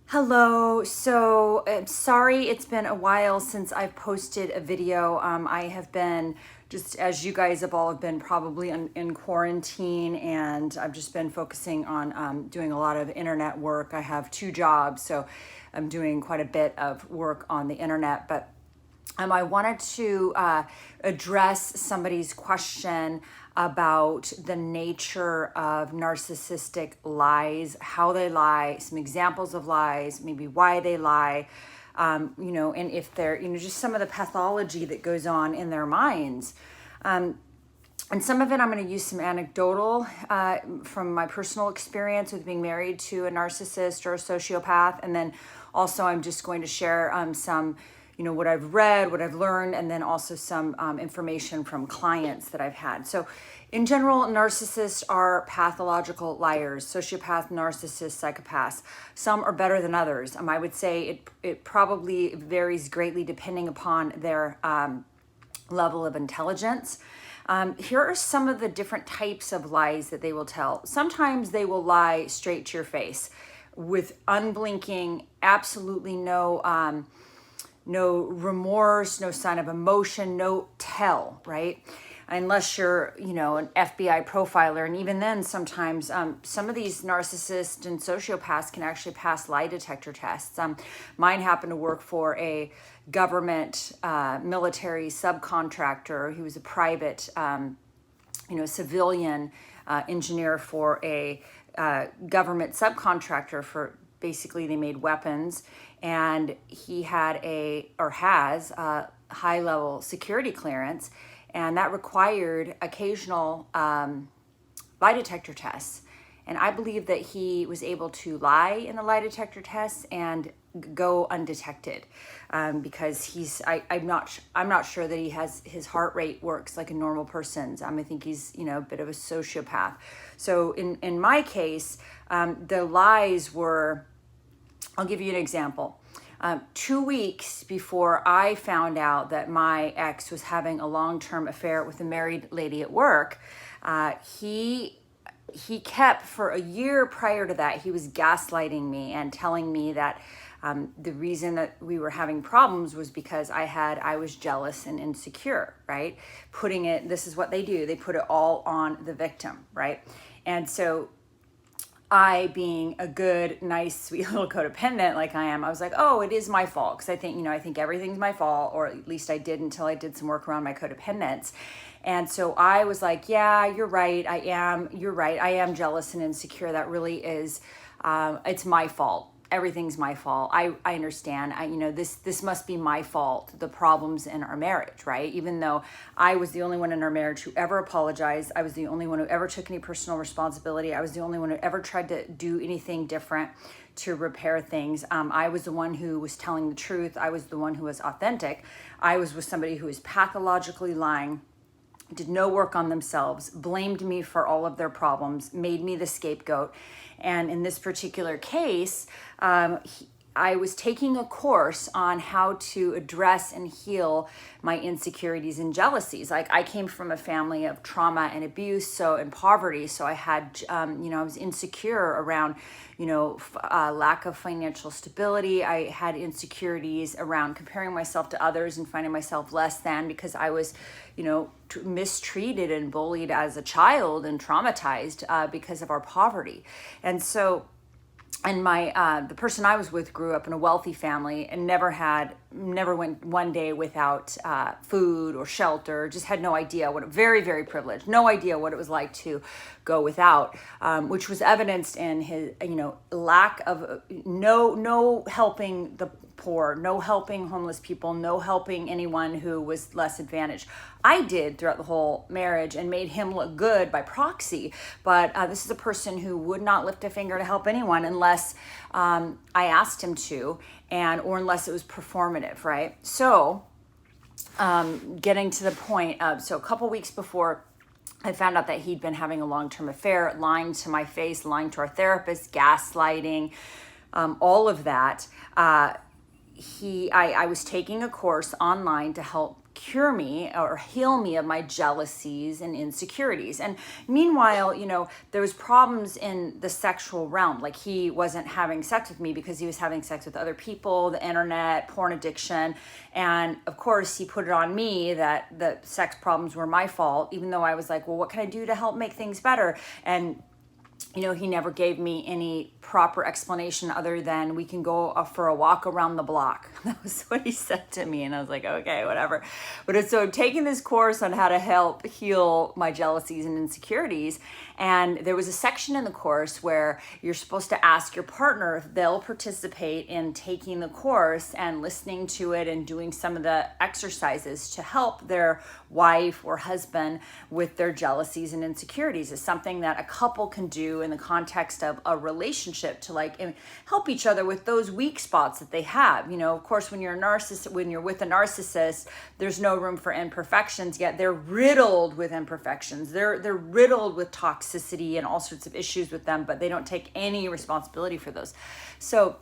Hello. So sorry it's been a while since I've posted a video. I have been, just as you guys have all have been, probably in quarantine, and I've just been focusing on doing a lot of internet work. I have two jobs, so I'm doing quite a bit of work on the internet. But I wanted to address somebody's question about the nature of narcissistic lies, how they lie, some examples of lies, maybe why they lie, and if they're, just some of the pathology that goes on in their minds. And some of it I'm going to use some anecdotal from my personal experience with being married to a narcissist or a sociopath. And then also I'm just going to share some what I've read, what I've learned, and then also some information from clients that I've had. So in general, narcissists are pathological liars, sociopath, narcissists, psychopaths. Some are better than others. I would say it probably varies greatly depending upon their level of intelligence. Here are some of the different types of lies that they will tell. Sometimes they will lie straight to your face with unblinking, absolutely no remorse, no sign of emotion, no tell, right? Unless you're, an FBI profiler. And even then, sometimes some of these narcissists and sociopaths can actually pass lie detector tests. Mine happened to work for a government military subcontractor. He was a private, civilian engineer for a government subcontractor for, basically they made weapons, and he has a high level security clearance, and that required occasional lie detector tests. And I believe that he was able to lie in the lie detector tests and go undetected because I'm not sure that his heart rate works like a normal person's. I think he's a bit of a sociopath. So in my case, the lies were, I'll give you an example. 2 weeks before I found out that my ex was having a long-term affair with a married lady at work, he kept, for a year prior to that, he was gaslighting me and telling me that the reason that we were having problems was because I was jealous and insecure, right? This is what they do. They put it all on the victim, right? And so I, being a good, nice, sweet little codependent like I am, I was like, oh, it is my fault. Because I think everything's my fault, or at least I did until I did some work around my codependence. And so I was like, yeah, you're right. You're right. I am jealous and insecure. That really is, it's my fault. Everything's my fault. I understand. This must be my fault, the problems in our marriage, right? Even though I was the only one in our marriage who ever apologized. I was the only one who ever took any personal responsibility. I was the only one who ever tried to do anything different to repair things. I was the one who was telling the truth. I was the one who was authentic. I was with somebody who was pathologically lying, did no work on themselves, blamed me for all of their problems, made me the scapegoat. And in this particular case, I was taking a course on how to address and heal my insecurities and jealousies. Like, I came from a family of trauma and abuse, and poverty. So I had, I was insecure around, lack of financial stability. I had insecurities around comparing myself to others and finding myself less than because I was, mistreated and bullied as a child and traumatized because of our poverty. And so, the person I was with grew up in a wealthy family and never went one day without food or shelter. Just had no idea very, very privileged, no idea what it was like to go without, which was evidenced in his, lack of no helping the poor, no helping homeless people, no helping anyone who was less advantaged. I did throughout the whole marriage and made him look good by proxy. But this is a person who would not lift a finger to help anyone unless I asked him to, or unless it was performative, right? So getting to the point, so a couple weeks before I found out that he'd been having a long-term affair, lying to my face, lying to our therapist, gaslighting, all of that. I was taking a course online to help cure me or heal me of my jealousies and insecurities. And meanwhile, there was problems in the sexual realm. Like, he wasn't having sex with me because he was having sex with other people, the internet, porn addiction. And of course, he put it on me that the sex problems were my fault, even though I was like, well, what can I do to help make things better? And he never gave me any proper explanation other than, we can go for a walk around the block. That was what he said to me. And I was like, okay, whatever. But so I'm taking this course on how to help heal my jealousies and insecurities. And there was a section in the course where you're supposed to ask your partner if they'll participate in taking the course and listening to it and doing some of the exercises to help their wife or husband with their jealousies and insecurities. Is something that a couple can do in the context of a relationship to help each other with those weak spots that they have. Of course, when you're with a narcissist, there's no room for imperfections, yet they're riddled with imperfections. They're riddled with toxicity and all sorts of issues with them, but they don't take any responsibility for those. So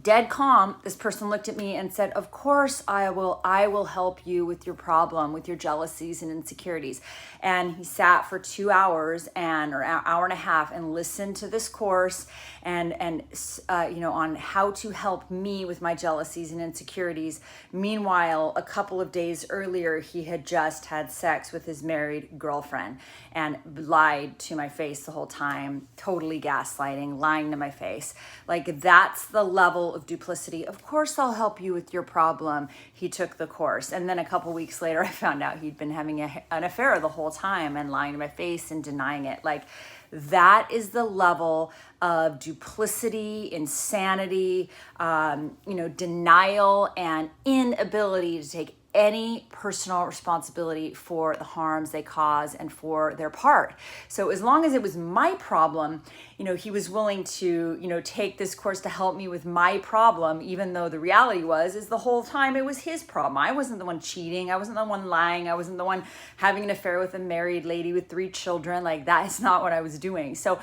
dead calm, this person looked at me and said, of course I will help you with your problem, with your jealousies and insecurities. And he sat for 2 hours or an hour and a half and listened to this course and on how to help me with my jealousies and insecurities. Meanwhile, a couple of days earlier, he had just had sex with his married girlfriend and lied to my face the whole time, totally gaslighting, lying to my face. Like, that's the level of duplicity. Of course I'll help you with your problem. He took the course. And then a couple weeks later, I found out he'd been having an affair the whole time and lying to my face and denying it. Like, that is the level of duplicity, insanity, denial, and inability to take any personal responsibility for the harms they cause and for their part. So as long as it was my problem, he was willing to, take this course to help me with my problem, even though the reality is the whole time it was his problem. I wasn't the one cheating. I wasn't the one lying. I wasn't the one having an affair with a married lady with 3 children. Like, that is not what I was doing. So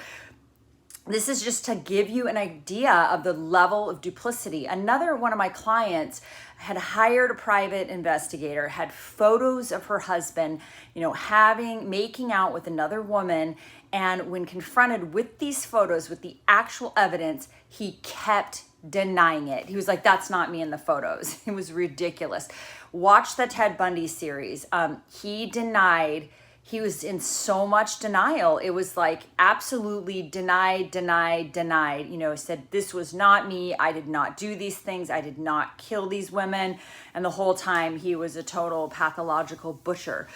this is just to give you an idea of the level of duplicity. Another one of my clients had hired a private investigator, had photos of her husband, making out with another woman. And when confronted with these photos, with the actual evidence, he kept denying it. He was like, that's not me in the photos. It was ridiculous. Watch the Ted Bundy series. He denied. He was in so much denial. It was like absolutely denied. Said, this was not me. I did not do these things. I did not kill these women. And the whole time he was a total pathological butcher.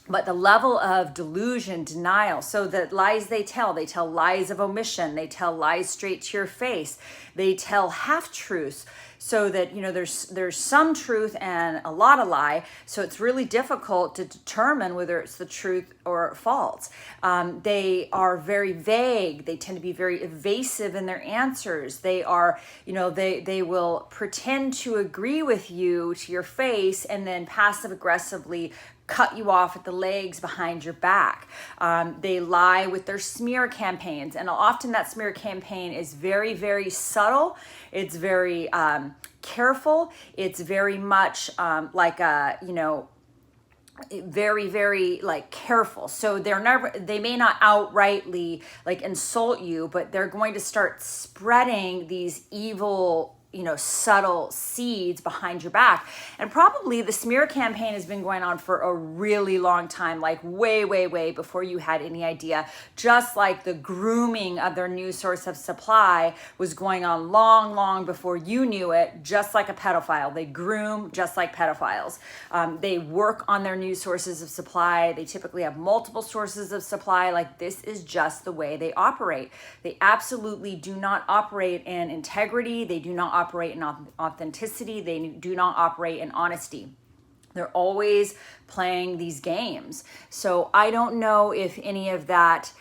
But the level of delusion, denial, so the lies they tell lies of omission. They tell lies straight to your face. They tell half-truths, so that, there's some truth and a lot of lie. So it's really difficult to determine whether it's the truth or false. They are very vague. They tend to be very evasive in their answers. They are, they will pretend to agree with you to your face and then passive aggressively cut you off at the legs behind your back. They lie with their smear campaigns. And often that smear campaign is very, very subtle. It's very careful. It's very much very, very careful. So they may not outrightly insult you, but they're going to start spreading these evil, subtle seeds behind your back. And probably the smear campaign has been going on for a really long time, like way, way, way before you had any idea. Just like the grooming of their new source of supply was going on long, long before you knew it, just like a pedophile. They groom just like pedophiles. They work on their new sources of supply. They typically have multiple sources of supply. Like, this is just the way they operate. They absolutely do not operate in integrity. They do not operate in authenticity. They do not operate in honesty. They're always playing these games. So I don't know if any of that,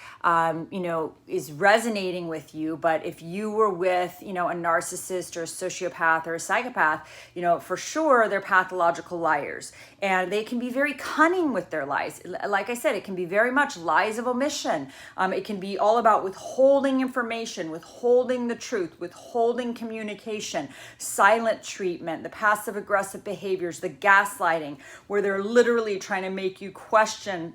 is resonating with you, but if you were with, a narcissist or a sociopath or a psychopath, for sure they're pathological liars, and they can be very cunning with their lies. Like I said, it can be very much lies of omission. It can be all about withholding information, withholding the truth, withholding communication, silent treatment, the passive aggressive behaviors, the gaslighting, gaslighting, where they're literally trying to make you question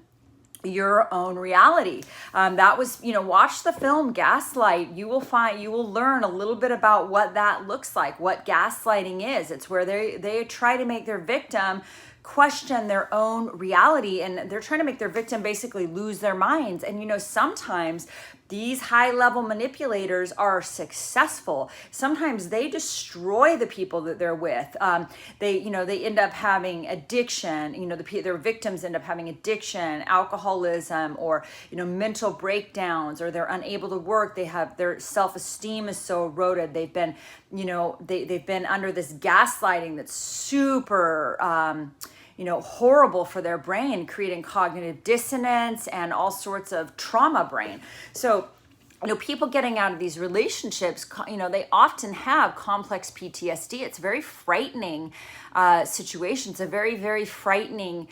your own reality. That was, watch the film Gaslight. You will learn a little bit about what that looks like, what gaslighting is. It's where they try to make their victim question their own reality, and they're trying to make their victim basically lose their minds. And sometimes these high-level manipulators are successful. Sometimes they destroy the people that they're with. They end up having addiction. Their victims end up having addiction, alcoholism, or mental breakdowns, or they're unable to work. Their self-esteem is so eroded. They've been under this gaslighting that's super horrible for their brain, creating cognitive dissonance and all sorts of trauma brain. So, people getting out of these relationships, they often have complex PTSD. It's a very frightening situation. It's a very, very frightening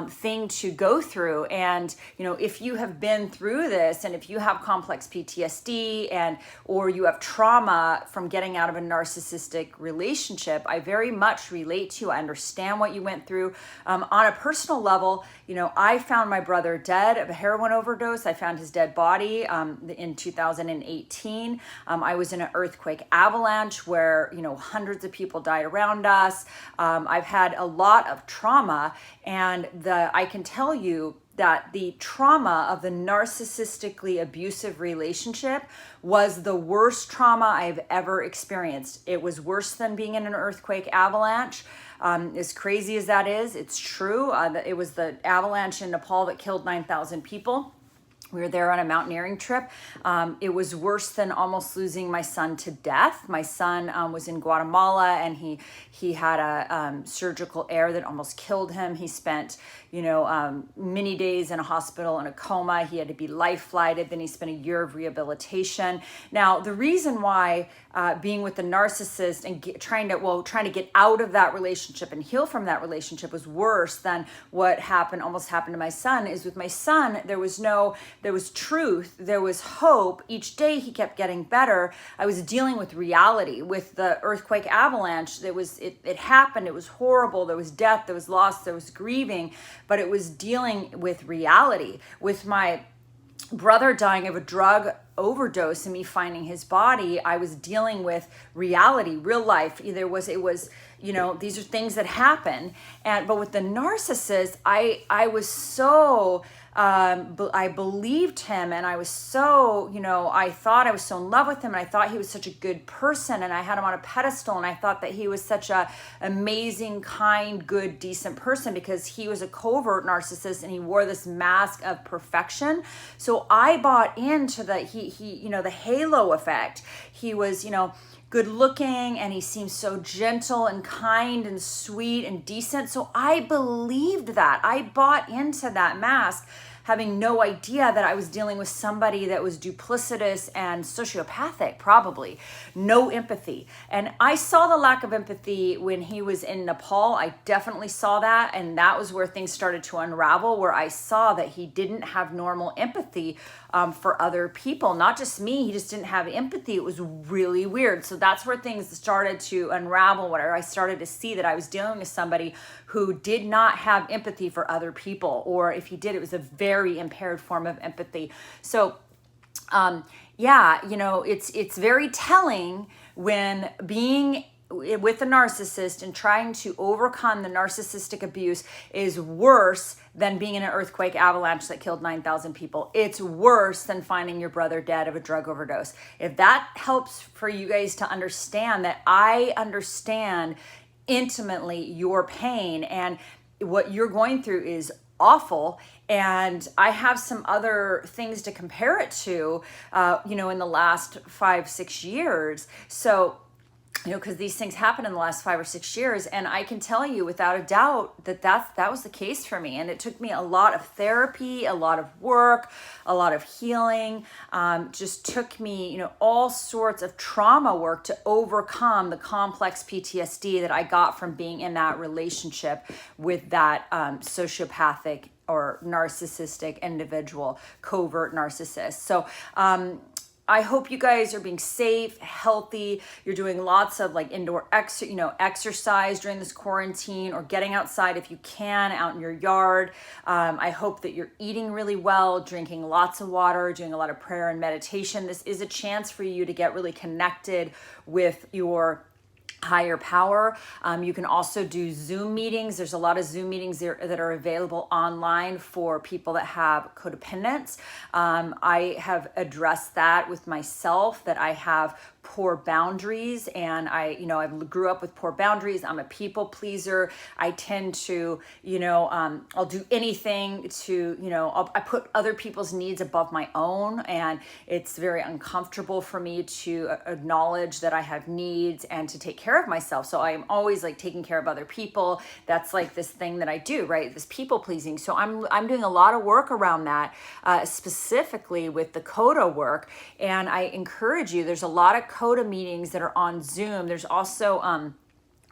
thing to go through. And, if you have been through this, and if you have complex PTSD or you have trauma from getting out of a narcissistic relationship, I very much relate to you. I understand what you went through. On a personal level, I found my brother dead of a heroin overdose. I found his dead body in 2018. I was in an earthquake avalanche where, hundreds of people died around us. I've had a lot of trauma, and I can tell you that the trauma of the narcissistically abusive relationship was the worst trauma I've ever experienced. It was worse than being in an earthquake avalanche. As crazy as that is, it's true. It was the avalanche in Nepal that killed 9,000 people. We were there on a mountaineering trip. It was worse than almost losing my son to death. My son was in Guatemala, and he had a surgical error that almost killed him. He spent, many days in a hospital in a coma. He had to be life flighted. Then he spent a year of rehabilitation. Now, the reason why being with the narcissist and trying to get out of that relationship and heal from that relationship was worse than what almost happened to my son is with my son. There was truth, there was hope. Each day he kept getting better. I was dealing with reality. With the earthquake avalanche, it happened, it was horrible, there was death, there was loss, there was grieving, but it was dealing with reality. With my brother dying of a drug overdose and me finding his body, I was dealing with reality, real life. These are things that happen. But with the narcissist, I was so, I believed him, and I was so, I thought I was so in love with him, and I thought he was such a good person, and I had him on a pedestal, and I thought that he was such a amazing, kind, good, decent person, because he was a covert narcissist and he wore this mask of perfection. So I bought into the halo effect. He was, good looking, and he seemed so gentle and kind and sweet and decent. So I believed that. I bought into that mask, having no idea that I was dealing with somebody that was duplicitous and sociopathic, probably. No empathy. And I saw the lack of empathy when he was in Nepal. I definitely saw that. And that was where things started to unravel, where I saw that he didn't have normal empathy for other people. Not just me, he just didn't have empathy. It was really weird. So that's where things started to unravel, where I started to see that I was dealing with somebody who did not have empathy for other people, or if he did, it was a very impaired form of empathy. So it's very telling when being with a narcissist and trying to overcome the narcissistic abuse is worse than being in an earthquake avalanche that killed 9,000 people. It's worse than finding your brother dead of a drug overdose. If that helps for you guys to understand that I understand intimately your pain, and what you're going through is awful, and I have some other things to compare it to, in the last 5-6 years. So, because these things happen in the last 5 or 6 years, and I can tell you without a doubt that was the case for me. And it took me a lot of therapy, a lot of work, a lot of healing, just took me, all sorts of trauma work to overcome the complex PTSD that I got from being in that relationship with that sociopathic or narcissistic individual, covert narcissist. So, I hope you guys are being safe, healthy. You're doing lots of like indoor exercise during this quarantine, or getting outside if you can, out in your yard. I hope that you're eating really well, drinking lots of water, doing a lot of prayer and meditation. This is a chance for you to get really connected with your higher power. You can also do Zoom meetings. There's a lot of Zoom meetings there that are available online for people that have codependence. I have addressed that with myself, that I have poor boundaries, and I grew up with poor boundaries. I'm a people pleaser. I tend to, I'll do anything to, I put other people's needs above my own, and it's very uncomfortable for me to acknowledge that I have needs and to take care of myself. So I am always like taking care of other people. That's like this thing that I do, right? This people pleasing. So I'm doing a lot of work around that, specifically with the CODA work. And I encourage you, there's a lot of CODA meetings that are on Zoom. There's also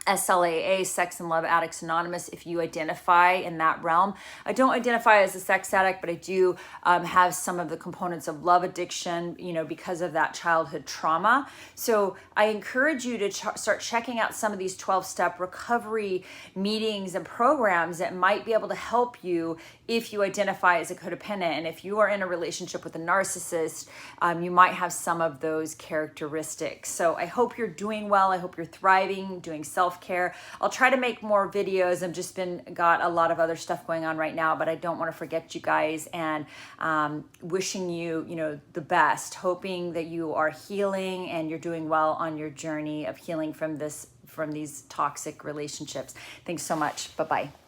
SLAA, Sex and Love Addicts Anonymous, if you identify in that realm. I don't identify as a sex addict, but I do have some of the components of love addiction, because of that childhood trauma. So I encourage you to start checking out some of these 12-step recovery meetings and programs that might be able to help you if you identify as a codependent. And if you are in a relationship with a narcissist, you might have some of those characteristics. So I hope you're doing well. I hope you're thriving, doing self-care. I'll try to make more videos. I've just got a lot of other stuff going on right now, but I don't want to forget you guys, and wishing you, the best, hoping that you are healing and you're doing well on your journey of healing from these toxic relationships. Thanks so much. Bye-bye.